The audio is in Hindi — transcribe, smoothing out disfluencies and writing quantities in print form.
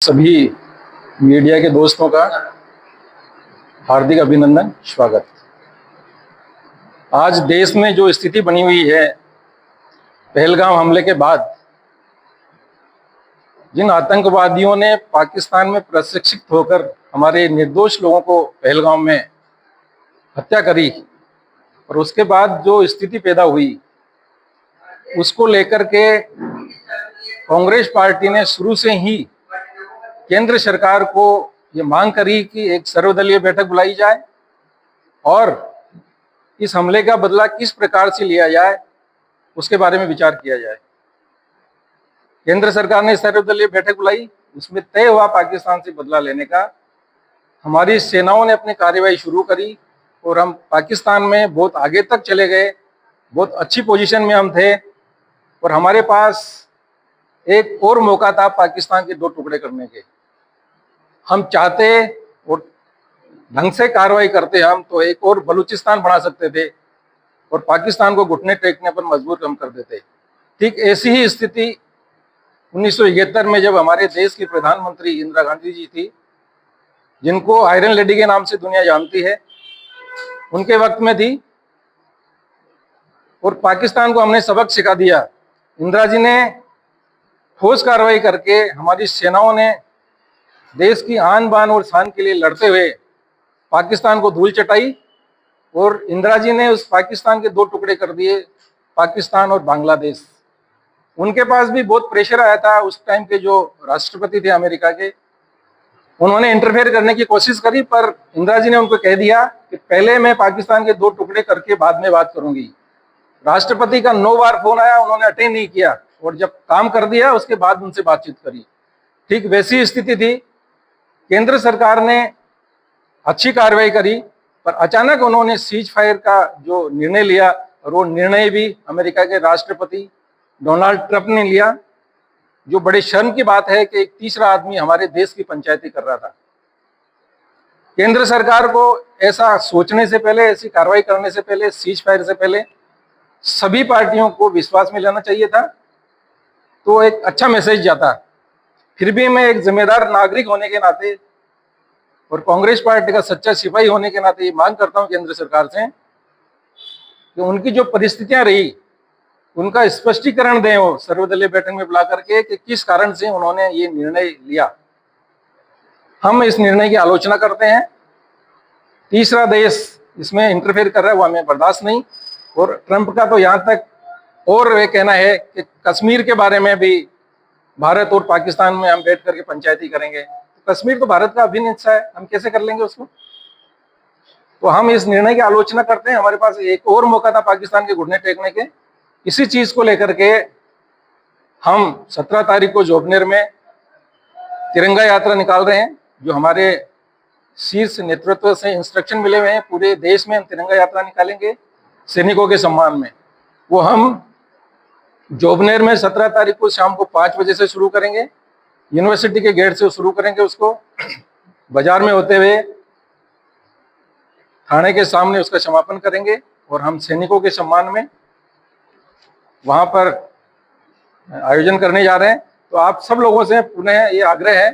सभी मीडिया के दोस्तों का हार्दिक अभिनंदन, स्वागत। आज देश में जो स्थिति बनी हुई है, पहलगाम हमले के बाद जिन आतंकवादियों ने पाकिस्तान में प्रशिक्षित होकर हमारे निर्दोष लोगों को पहलगाम में हत्या करी और उसके बाद जो स्थिति पैदा हुई, उसको लेकर के कांग्रेस पार्टी ने शुरू से ही केंद्र सरकार को ये मांग करी कि एक सर्वदलीय बैठक बुलाई जाए और इस हमले का बदला किस प्रकार से लिया जाए उसके बारे में विचार किया जाए। केंद्र सरकार ने सर्वदलीय बैठक बुलाई, उसमें तय हुआ पाकिस्तान से बदला लेने का। हमारी सेनाओं ने अपनी कार्रवाई शुरू करी और हम पाकिस्तान में बहुत आगे तक चले गए, बहुत अच्छी पोजीशन में हम थे और हमारे पास एक और मौका था पाकिस्तान के दो टुकड़े करने के। हम चाहते और ढंग से कार्रवाई करते हम तो एक और बलूचिस्तान बना सकते थे और पाकिस्तान को घुटने टेकने पर मजबूर हम कर देते। ठीक ऐसी ही स्थिति 1971 में जब हमारे देश की प्रधानमंत्री इंदिरा गांधी जी थी, जिनको आयरन लेडी के नाम से दुनिया जानती है, उनके वक्त में थी और पाकिस्तान को हमने सबक सिखा दिया। इंदिरा जी ने ठोस कार्रवाई करके हमारी सेनाओं ने देश की आन बान और शान के लिए लड़ते हुए पाकिस्तान को धूल चटाई और इंदिरा जी ने उस पाकिस्तान के दो टुकड़े कर दिए, पाकिस्तान और बांग्लादेश। उनके पास भी बहुत प्रेशर आया था। उस टाइम के जो राष्ट्रपति थे अमेरिका के, उन्होंने इंटरफेयर करने की कोशिश करी, पर इंदिरा जी ने उनको कह दिया कि पहले मैं पाकिस्तान के दो टुकड़े करके बाद में बात करूंगी। राष्ट्रपति का 9 बार फोन आया, उन्होंने अटेंड नहीं किया और जब काम कर दिया उसके बाद उनसे बातचीत करी। ठीक वैसी स्थिति थी। केंद्र सरकार ने अच्छी कार्रवाई करी, पर अचानक उन्होंने सीज फायर का जो निर्णय लिया, और वो निर्णय भी अमेरिका के राष्ट्रपति डोनाल्ड ट्रंप ने लिया, जो बड़े शर्म की बात है कि एक तीसरा आदमी हमारे देश की पंचायती कर रहा था। केंद्र सरकार को ऐसा सोचने से पहले, ऐसी कार्रवाई करने से पहले, सीज फायर से पहले सभी पार्टियों को विश्वास में लेना चाहिए था, तो एक अच्छा मैसेज जाता। फिर भी मैं एक जिम्मेदार नागरिक होने के नाते और कांग्रेस पार्टी का सच्चा सिपाही होने के नाते ये मांग करता हूं केंद्र सरकार से कि उनकी जो परिस्थितियां रही उनका स्पष्टीकरण दें, वो सर्वदलीय बैठक में बुला करके कि किस कारण से उन्होंने ये निर्णय लिया। हम इस निर्णय की आलोचना करते हैं। तीसरा देश इसमें इंटरफेयर कर रहा है, वो हमें बर्दाश्त नहीं। और ट्रंप का तो यहाँ तक और ये कहना है कि कश्मीर के बारे में भी भारत और पाकिस्तान में हम बैठ करके पंचायती करेंगे। तो कश्मीर तो भारत का अभिन्न हिस्सा है, हम कैसे कर लेंगे उसको? तो हम इस निर्णय की आलोचना करते हैं। हमारे पास एक और मौका था पाकिस्तान के घुटने टेकने के। इसी चीज को लेकर के हम 17 तारीख को जोबनेर में तिरंगा यात्रा निकाल रहे हैं, जो हमारे शीर्ष नेतृत्व से इंस्ट्रक्शन मिले हुए हैं। पूरे देश में हम तिरंगा यात्रा निकालेंगे सैनिकों के सम्मान में। वो हम जोबनेर में 17 तारीख को शाम को 5 बजे से शुरू करेंगे। यूनिवर्सिटी के गेट से शुरू करेंगे, उसको बाजार में होते हुए थाने के सामने उसका समापन करेंगे और हम सैनिकों के सम्मान में वहां पर आयोजन करने जा रहे हैं। तो आप सब लोगों से पुनः ये आग्रह है